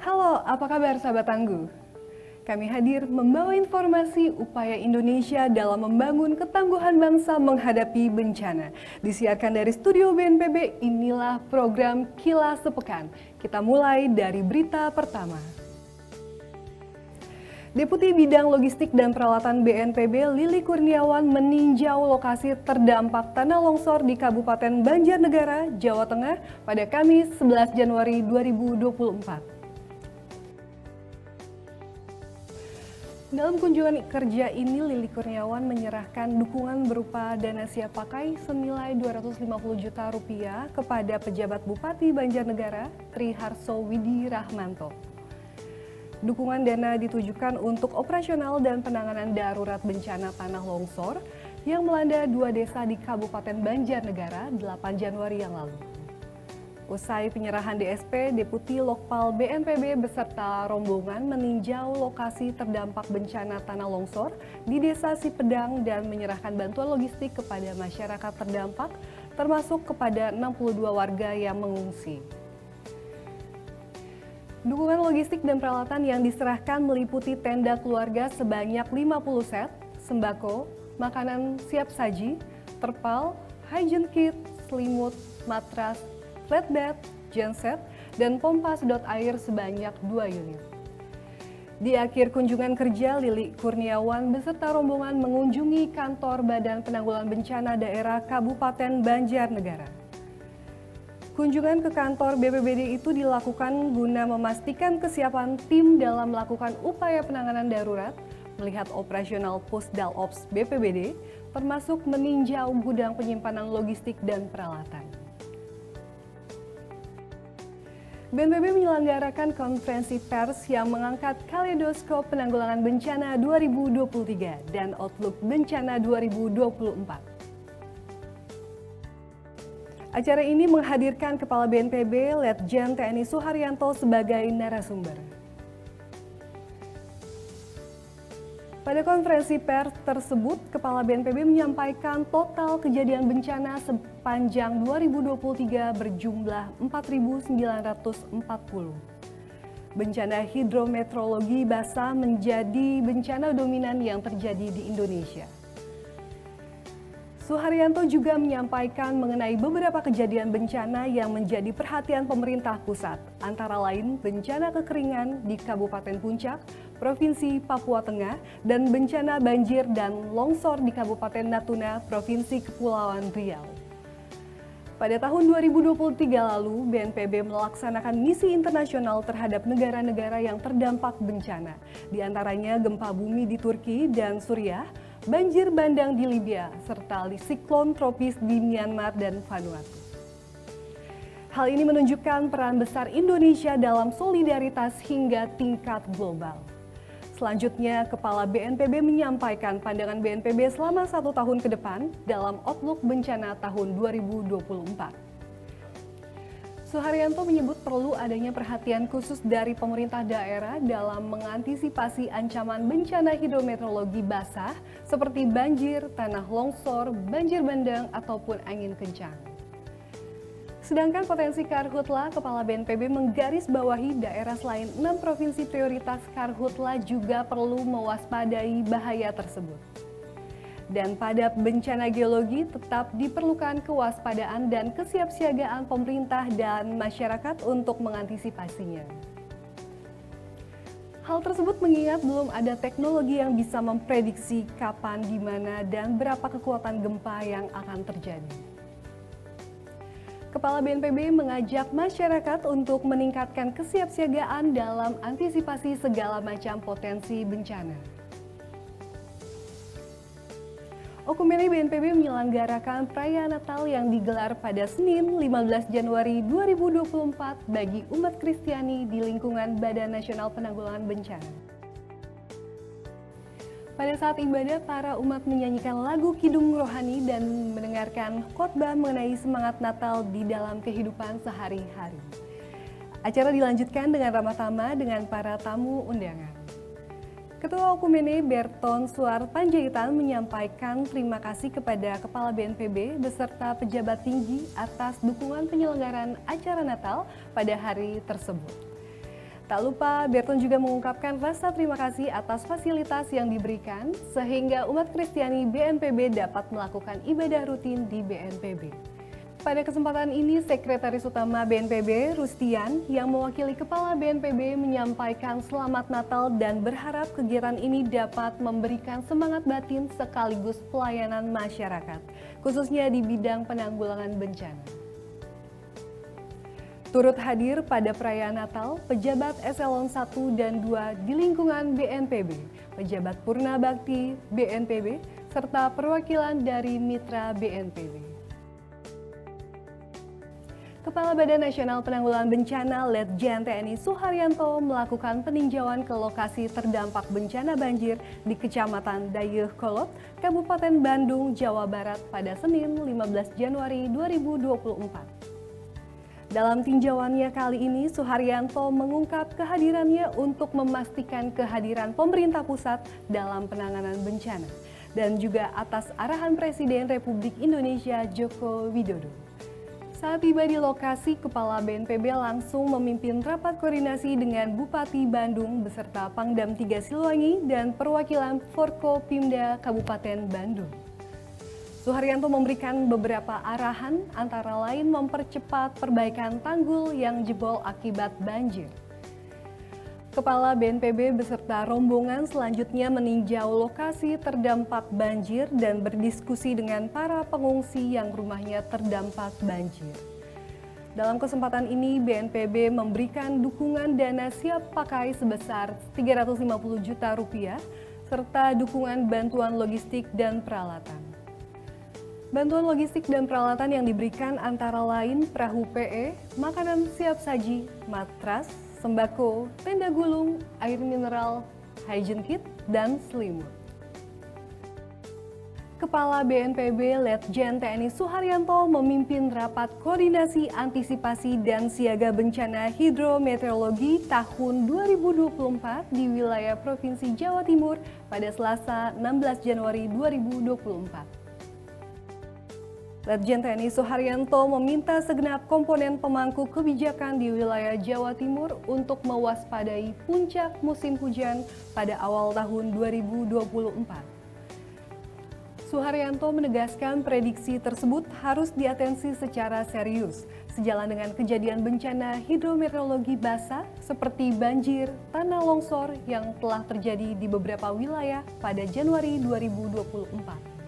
Halo, apa kabar sahabat Tangguh? Kami hadir membawa informasi upaya Indonesia dalam membangun ketangguhan bangsa menghadapi bencana. Disiarkan dari studio BNPB, inilah program Kilas Sepekan. Kita mulai dari berita pertama. Deputi Bidang Logistik dan Peralatan BNPB Lili Kurniawan meninjau lokasi terdampak tanah longsor di Kabupaten Banjarnegara, Jawa Tengah pada Kamis 11 Januari 2024. Dalam kunjungan kerja ini, Lili Kurniawan menyerahkan dukungan berupa dana siap pakai senilai Rp250 juta kepada pejabat Bupati Banjarnegara, Triharso Widi Rahmanto. Dukungan dana ditujukan untuk operasional dan penanganan darurat bencana tanah longsor yang melanda 2 desa di Kabupaten Banjarnegara 8 Januari yang lalu. Usai penyerahan DSP, Deputi Lokpal BNPB beserta rombongan meninjau lokasi terdampak bencana tanah longsor di Desa Sipedang dan menyerahkan bantuan logistik kepada masyarakat terdampak, termasuk kepada 62 warga yang mengungsi. Dukungan logistik dan peralatan yang diserahkan meliputi tenda keluarga sebanyak 50 set, sembako, makanan siap saji, terpal, hygiene kit, selimut, matras, flatbed, genset, dan pompa sedot air sebanyak 2 unit. Di akhir kunjungan kerja, Lili Kurniawan beserta rombongan mengunjungi kantor Badan Penanggulangan Bencana Daerah Kabupaten Banjarnegara. Kunjungan ke kantor BPBD itu dilakukan guna memastikan kesiapan tim dalam melakukan upaya penanganan darurat, melihat operasional Pusdal Ops BPBD, termasuk meninjau gudang penyimpanan logistik dan peralatan. BNPB menyelenggarakan konferensi pers yang mengangkat kaleidoskop penanggulangan bencana 2023 dan Outlook Bencana 2024. Acara ini menghadirkan Kepala BNPB Letjen TNI Suharyanto sebagai narasumber. Pada konferensi pers tersebut, Kepala BNPB menyampaikan total kejadian bencana sepanjang 2023 berjumlah 4.940. Bencana hidrometeorologi basah menjadi bencana dominan yang terjadi di Indonesia. Suharyanto juga menyampaikan mengenai beberapa kejadian bencana yang menjadi perhatian pemerintah pusat, antara lain bencana kekeringan di Kabupaten Puncak, Provinsi Papua Tengah, dan bencana banjir dan longsor di Kabupaten Natuna, Provinsi Kepulauan Riau. Pada tahun 2023 lalu, BNPB melaksanakan misi internasional terhadap negara-negara yang terdampak bencana, di antaranya gempa bumi di Turki dan Suriah, banjir bandang di Libya, serta siklon tropis di Myanmar dan Vanuatu. Hal ini menunjukkan peran besar Indonesia dalam solidaritas hingga tingkat global. Selanjutnya, Kepala BNPB menyampaikan pandangan BNPB selama 1 tahun ke depan dalam Outlook Bencana tahun 2024. Suharyanto menyebut perlu adanya perhatian khusus dari pemerintah daerah dalam mengantisipasi ancaman bencana hidrometeorologi basah seperti banjir, tanah longsor, banjir bandang, ataupun angin kencang. Sedangkan potensi karhutla, Kepala BNPB menggarisbawahi daerah selain 6 provinsi prioritas karhutla juga perlu mewaspadai bahaya tersebut. Dan pada bencana geologi tetap diperlukan kewaspadaan dan kesiapsiagaan pemerintah dan masyarakat untuk mengantisipasinya. Hal tersebut mengingat belum ada teknologi yang bisa memprediksi kapan, di mana, dan berapa kekuatan gempa yang akan terjadi. Kepala BNPB mengajak masyarakat untuk meningkatkan kesiapsiagaan dalam antisipasi segala macam potensi bencana. Okumene BNPB menyelenggarakan perayaan Natal yang digelar pada Senin 15 Januari 2024 bagi umat Kristiani di lingkungan Badan Nasional Penanggulangan Bencana. Pada saat ibadah, para umat menyanyikan lagu kidung rohani dan mendengarkan khotbah mengenai semangat Natal di dalam kehidupan sehari-hari. Acara dilanjutkan dengan ramah tamah dengan para tamu undangan. Ketua Okumene Berton Suar Panjaitan menyampaikan terima kasih kepada Kepala BNPB beserta pejabat tinggi atas dukungan penyelenggaraan acara Natal pada hari tersebut. Tak lupa, Berton juga mengungkapkan rasa terima kasih atas fasilitas yang diberikan sehingga umat Kristiani BNPB dapat melakukan ibadah rutin di BNPB. Pada kesempatan ini, Sekretaris Utama BNPB, Rustian, yang mewakili Kepala BNPB menyampaikan selamat Natal dan berharap kegiatan ini dapat memberikan semangat batin sekaligus pelayanan masyarakat, khususnya di bidang penanggulangan bencana. Turut hadir pada perayaan Natal, pejabat eselon 1 dan 2 di lingkungan BNPB, pejabat Purna Bakti BNPB, serta perwakilan dari mitra BNPB. Kepala Badan Nasional Penanggulangan Bencana Letjen TNI Suharyanto melakukan peninjauan ke lokasi terdampak bencana banjir di Kecamatan Dayeuhkolot, Kabupaten Bandung, Jawa Barat pada Senin 15 Januari 2024. Dalam tinjauannya kali ini, Suharyanto mengungkap kehadirannya untuk memastikan kehadiran pemerintah pusat dalam penanganan bencana dan juga atas arahan Presiden Republik Indonesia Joko Widodo. Saat tiba di lokasi, Kepala BNPB langsung memimpin rapat koordinasi dengan Bupati Bandung beserta Pangdam 3 Siliwangi dan perwakilan Forkopimda Kabupaten Bandung. Suharyanto memberikan beberapa arahan, antara lain mempercepat perbaikan tanggul yang jebol akibat banjir. Kepala BNPB beserta rombongan selanjutnya meninjau lokasi terdampak banjir dan berdiskusi dengan para pengungsi yang rumahnya terdampak banjir. Dalam kesempatan ini, BNPB memberikan dukungan dana siap pakai sebesar Rp350 juta serta dukungan bantuan logistik dan peralatan. Bantuan logistik dan peralatan yang diberikan antara lain perahu PE, makanan siap saji, matras, sembako, tenda gulung, air mineral, hygiene kit, dan selimut. Kepala BNPB Letjen TNI Suharyanto memimpin rapat koordinasi antisipasi dan siaga bencana hidrometeorologi tahun 2024 di wilayah Provinsi Jawa Timur pada Selasa 16 Januari 2024. Letjen TNI Suharyanto meminta segenap komponen pemangku kebijakan di wilayah Jawa Timur untuk mewaspadai puncak musim hujan pada awal tahun 2024. Suharyanto menegaskan prediksi tersebut harus diatensi secara serius, sejalan dengan kejadian bencana hidrometeorologi basah seperti banjir, tanah longsor yang telah terjadi di beberapa wilayah pada Januari 2024.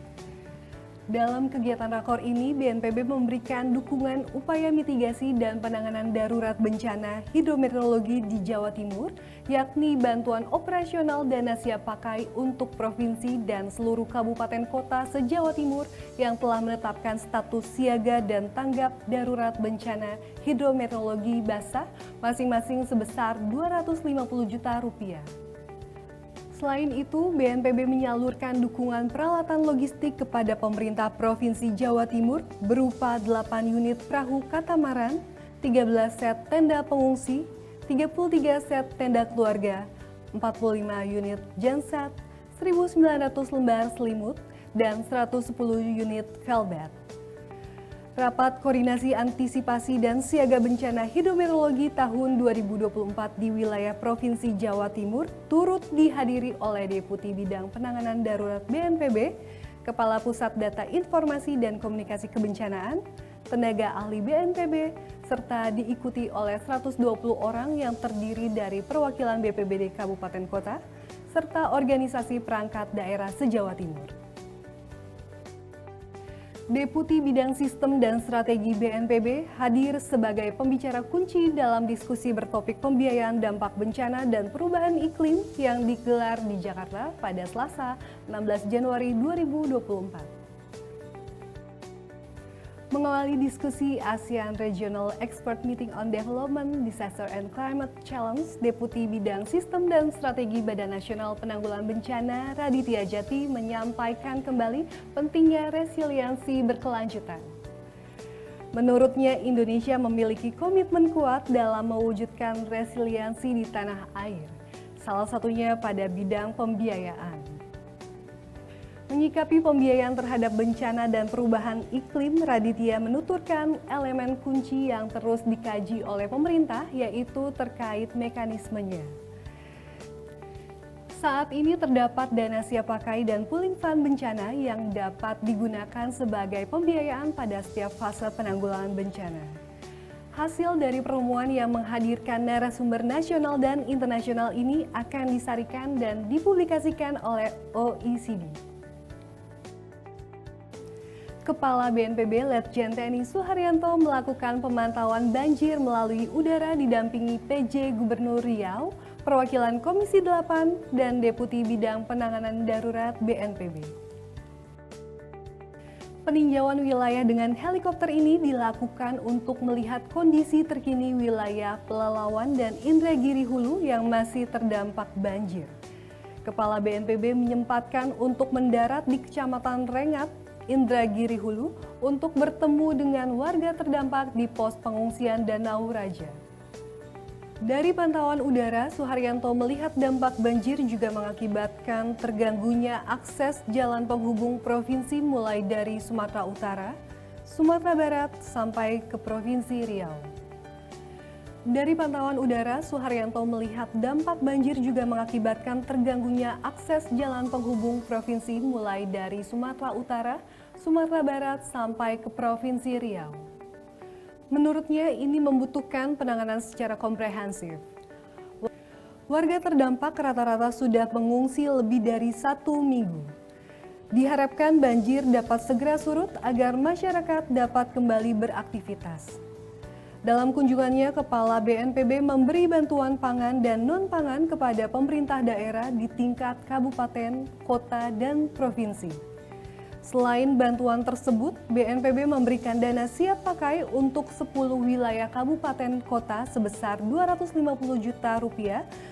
Dalam kegiatan rakor ini, BNPB memberikan dukungan upaya mitigasi dan penanganan darurat bencana hidrometeorologi di Jawa Timur, yakni bantuan operasional dana siap pakai untuk provinsi dan seluruh kabupaten kota se-Jawa Timur yang telah menetapkan status siaga dan tanggap darurat bencana hidrometeorologi basah masing-masing sebesar Rp250 juta. Selain itu, BNPB menyalurkan dukungan peralatan logistik kepada pemerintah Provinsi Jawa Timur berupa 8 unit perahu katamaran, 13 set tenda pengungsi, 33 set tenda keluarga, 45 unit genset, 1.900 lembar selimut, dan 110 unit velvet. Rapat Koordinasi Antisipasi dan Siaga Bencana Hidrometeorologi tahun 2024 di wilayah Provinsi Jawa Timur turut dihadiri oleh Deputi Bidang Penanganan Darurat BNPB, Kepala Pusat Data Informasi dan Komunikasi Kebencanaan, tenaga ahli BNPB, serta diikuti oleh 120 orang yang terdiri dari perwakilan BPBD Kabupaten Kota, serta organisasi perangkat daerah se-Jawa Timur. Deputi Bidang Sistem dan Strategi BNPB hadir sebagai pembicara kunci dalam diskusi bertopik pembiayaan dampak bencana dan perubahan iklim yang digelar di Jakarta pada Selasa 16 Januari 2024. Mengawali diskusi ASEAN Regional Expert Meeting on Development, Disaster and Climate Challenge, Deputi Bidang Sistem dan Strategi Badan Nasional Penanggulangan Bencana Raditya Jati menyampaikan kembali pentingnya resiliensi berkelanjutan. Menurutnya, Indonesia memiliki komitmen kuat dalam mewujudkan resiliensi di tanah air, salah satunya pada bidang pembiayaan. Menyikapi pembiayaan terhadap bencana dan perubahan iklim, Raditya menuturkan elemen kunci yang terus dikaji oleh pemerintah yaitu terkait mekanismenya. Saat ini terdapat dana siap pakai dan pooling fund bencana yang dapat digunakan sebagai pembiayaan pada setiap fase penanggulangan bencana. Hasil dari pertemuan yang menghadirkan narasumber nasional dan internasional ini akan disarikan dan dipublikasikan oleh OECD. Kepala BNPB Letjen TNI Suharyanto melakukan pemantauan banjir melalui udara didampingi PJ Gubernur Riau, perwakilan Komisi 8, dan Deputi Bidang Penanganan Darurat BNPB. Peninjauan wilayah dengan helikopter ini dilakukan untuk melihat kondisi terkini wilayah Pelalawan dan Indragiri Hulu yang masih terdampak banjir. Kepala BNPB menyempatkan untuk mendarat di Kecamatan Rengat, Indragiri Hulu untuk bertemu dengan warga terdampak di pos pengungsian Danau Raja. Dari pantauan udara, Suharyanto melihat dampak banjir juga mengakibatkan terganggunya akses jalan penghubung provinsi mulai dari Sumatera Utara, Sumatera Barat, sampai ke Provinsi Riau. Dari pantauan udara, Suharyanto melihat dampak banjir juga mengakibatkan terganggunya akses jalan penghubung provinsi mulai dari Sumatera Utara, Sumatera Barat, sampai ke Provinsi Riau. Menurutnya, ini membutuhkan penanganan secara komprehensif. Warga terdampak rata-rata sudah mengungsi lebih dari 1 minggu. Diharapkan banjir dapat segera surut agar masyarakat dapat kembali beraktivitas. Dalam kunjungannya, Kepala BNPB memberi bantuan pangan dan non-pangan kepada pemerintah daerah di tingkat kabupaten, kota, dan provinsi. Selain bantuan tersebut, BNPB memberikan dana siap pakai untuk 10 wilayah kabupaten kota sebesar Rp250 juta,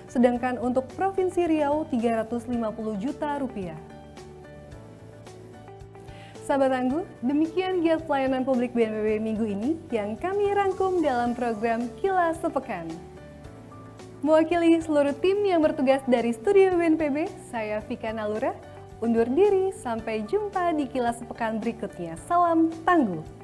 sedangkan untuk Provinsi Riau Rp350 juta. Sahabat Tangguh, demikian giat pelayanan publik BNPB minggu ini yang kami rangkum dalam program Kilas Sepekan. Mewakili seluruh tim yang bertugas dari studio BNPB, saya Vika Nalura, undur diri sampai jumpa di Kilas Sepekan berikutnya. Salam Tangguh!